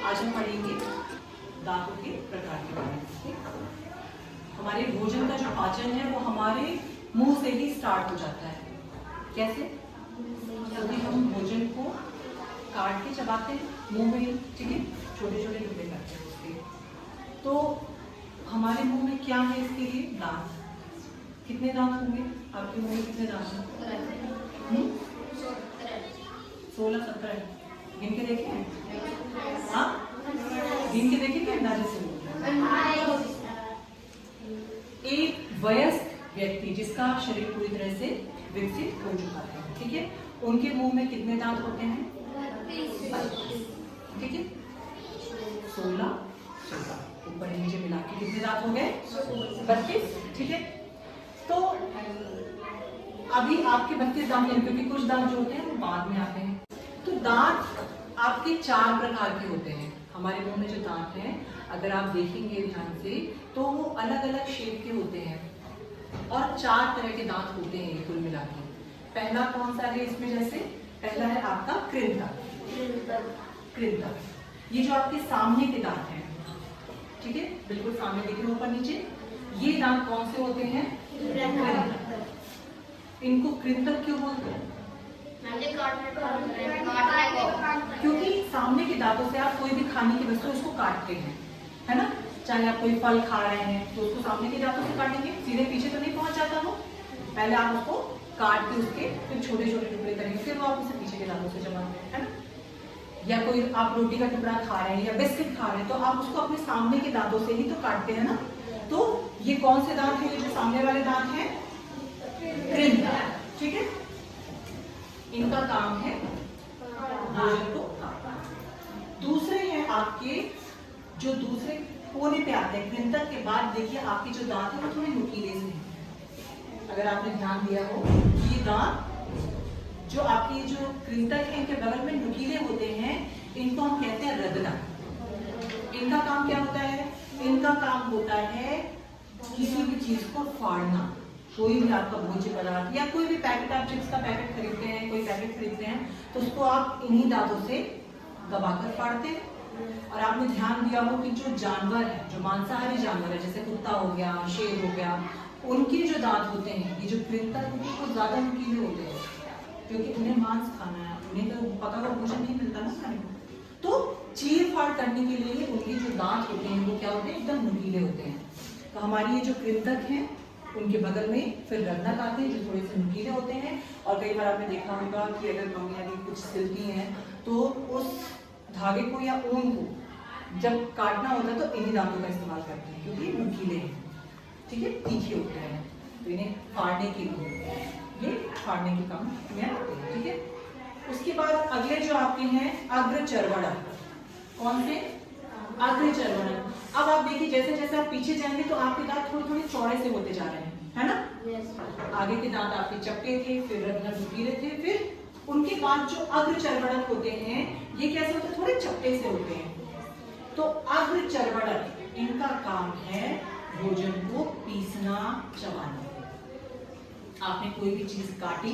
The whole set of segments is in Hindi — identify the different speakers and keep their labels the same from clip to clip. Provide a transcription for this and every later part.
Speaker 1: आज हम पढ़ेंगे दांतों के प्रकार के बारे में। ठीक? हमारे भोजन का जो पाचन है वो हमारे मुंह से ही स्टार्ट हो जाता है। कैसे? क्योंकि हम भोजन को काट के चबाते हैं मुंह में, ठीक है, छोटे छोटे टुकड़े करते हैं उसके। तो हमारे मुंह में क्या है इसके लिए? दांत। कितने दांत होंगे आपके मुंह में? कितने दांत हैं? 16-17 गिन के देखे हैं? हाँ, गिन के देखे क्या अंदाजे से? एक वयस्क व्यक्ति जिसका शरीर पूरी तरह से विकसित हो चुका है, ठीक है, उनके मुंह में कितने दांत होते हैं? 32, ठीक है, 16 ऊपर नीचे मिला के कितने दांत हो गए? 32, ठीक है। तो अभी आपके 32 दांत हैं, क्योंकि कुछ दांत जो होते हैं वो बाद में आते हैं। तो दांत आपके 4 प्रकार के होते हैं। हमारे मुंह में जो दांत हैं, अगर आप देखेंगे ध्यान से, तो वो अलग अलग शेप के होते हैं और 4 तरह के दांत होते हैं ये कुल मिला के। पहला कौन सा है इसमें? जैसे पहला है आपका कृंतक। कृंतक ये जो आपके सामने के दांत हैं, ठीक है, बिल्कुल सामने दिख रहे ऊपर नीचे, ये दांत कौन से होते हैं? कृंतक। इनको कृंतक क्यों बोलते हैं? क्योंकि सामने के दांतों से आप कोई भी खाने की वस्तु उसको काटते हैं, है ना? चाहे आप कोई फल खा रहे हैं तो उसको सामने के दांतों से काटेंगे, सीधे पीछे तो नहीं पहुंच जाता वो। पहले आप उसको काट के उसके फिर छोटे छोटे टुकड़े करेंगे, फिर वो आप उसे पीछे के दांतों से चबाते हैं, है ना? या कोई आप रोटी का टुकड़ा खा रहे हैं या बिस्किट खा रहे हैं तो आप उसको अपने सामने के दांतों से ही तो काटते हैं ना। तो ये कौन से दांत है? जो सामने वाले दांत हैं, कृंतक, ठीक है। इनका काम है भोजन को काटना। दूसरे हैं आपके जो दूसरे कोने पे आते हैं कृंतक के बाद, देखिए आपके जो दांत है वो थोड़े नुकीले से हैं। अगर आपने ध्यान दिया हो, ये दांत जो आपके जो कृंतक है इनके बगल में नुकीले होते हैं, इनको हम कहते हैं रगना। इनका काम क्या होता है? इनका काम होता है किसी भी चीज को फाड़ना। कोई भी आपका भोज्य पदार्थ या कोई भी पैकेट, आप चिप्स का पैकेट खरीदते हैं, कोई पैकेट खरीदते हैं तो उसको आप इन्हीं दांतों से दबाकर फाड़ते हैं। और आपने ध्यान दिया हो कि जो जानवर है, जो मांसाहारी जानवर है, जैसे कुत्ता हो गया, शेर हो गया, उनके जो दांत होते हैं, ये जो कृंतक होते हैं वो ज्यादा नुकीले होते हैं, क्योंकि उन्हें मांस खाना है, उन्हें तो पका हुआ भोजन नहीं मिलता ना खाने को। तो चीर फाड़ करने के लिए उनके जो दांत होते हैं वो क्या होते हैं? एकदम नुकीले होते हैं। तो हमारी ये जो कृंतक हैं उनके बगल में फिर रगनक आते हैं जो थोड़े से नुकीले होते हैं। और कई बार आपने देखा होगा कि अगर मम्मियाँ भी कुछ सिलती हैं तो उस धागे को या ऊन को जब काटना होता है तो इन्हीं दांतों का इस्तेमाल करते हैं, क्योंकि नुकीले हैं, ठीक है, तीखे होते हैं, तो इन्हें फाड़ने के लिए ये फाड़ने के काम में आते हैं, ठीक है। उसके बाद अगले जो आपके हैं अग्रचर्वण। कौन से? अग्रचर्वण। अब आप देखिए जैसे जैसे आप पीछे जाएंगे तो आपके दांत थोड़े थोड़े चौड़े से होते जा रहे हैं, है ना? आगे के दांत आपके चपटे थे, फिर रगना नुकीले थे, फिर उनके बाद जो अग्रचर्वण होते हैं ये कैसे होते हैं? थोड़े चपटे से होते हैं। तो अग्रचर्वण इनका काम है भोजन को पीसना, चबाना। आपने कोई भी चीज काटी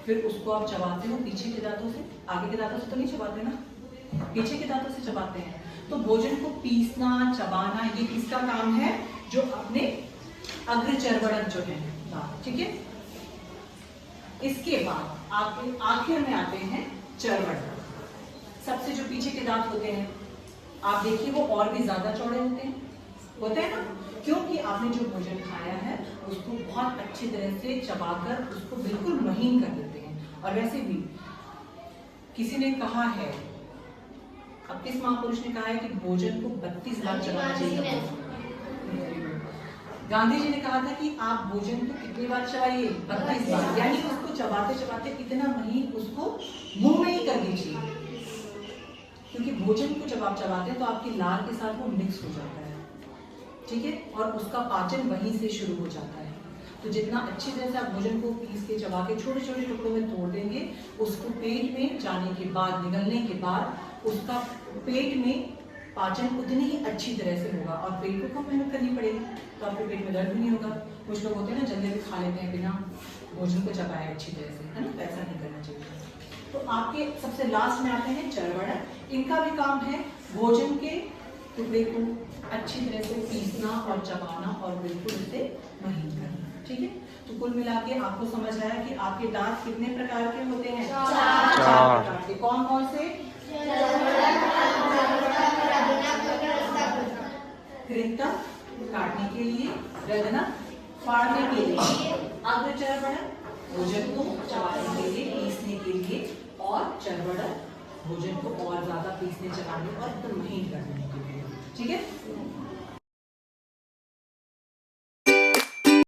Speaker 1: फिर उसको आप चबाते हो पीछे के दांतों से, आगे के दांतों से तो नहीं चबाते ना, पीछे के दांतों से चबाते हैं। तो भोजन को पीसना, चबाना, ये किसका काम है? जो अपने अग्रचर्वण जो है दांत, ठीक है। इसके बाद आपके आखिर में आते हैं चर्वण। सबसे जो पीछे के दांत होते हैं आप देखिए वो और भी ज्यादा चौड़े होते हैं ना, क्योंकि आपने जो भोजन खाया है उसको बहुत अच्छी तरह से चबाकर उसको बिल्कुल महीन कर देते हैं। और वैसे भी किसी ने कहा है, अब किस महापुरुष ने कहा है कि भोजन को 32 बार चबाना चाहिए? गांधी जी ने कहा था कि आप भोजन को कितनी बार चबाइए? 32 बार, यानी उसको चबाते चबाते इतना महीन उसको मुंह में ही कर दीजिए, क्योंकि भोजन को जब आप चबाते हैं तो आपकी लार के साथ वो मिक्स हो जाता है, ठीक है, और उसका पाचन वहीं से शुरू हो जाता है। तो जितना अच्छी तरह से आप भोजन को पीस के चबा के छोटे छोटे टुकड़ों में तोड़ देंगे, उसको पेट में जाने के बाद, निगलने के बाद उसका पेट में पाचन उतनी ही अच्छी तरह से होगा और पेट को कम मेहनत करनी पड़ेगी, तो आपके पेट में दर्द भी नहीं होगा। कुछ लोग होते हैं ना जल्दी खा लेते हैं बिना भोजन को चबाए अच्छी तरह से, है ना, तो ऐसा नहीं करना चाहिए। तो आपके सबसे लास्ट में आते हैं चर्वण। इनका भी काम है भोजन के टुकड़े को अच्छी तरह से पीसना और चबाना और बिल्कुल इसे महीन करना। ठीक है, तो कुल मिला के आपको समझ आया कि आपके दांत कितने प्रकार के होते हैं? 4 प्रकार के। कौन कौन से? कृंतक काटने के लिए, रगना फाड़ने के लिए, अग्रचर्वण भोजन को चबाने के लिए, पीसने के लिए, और चर्वण भोजन को और ज्यादा पीसने चबाने और एकदम महीन करने के लिए। ठीक है।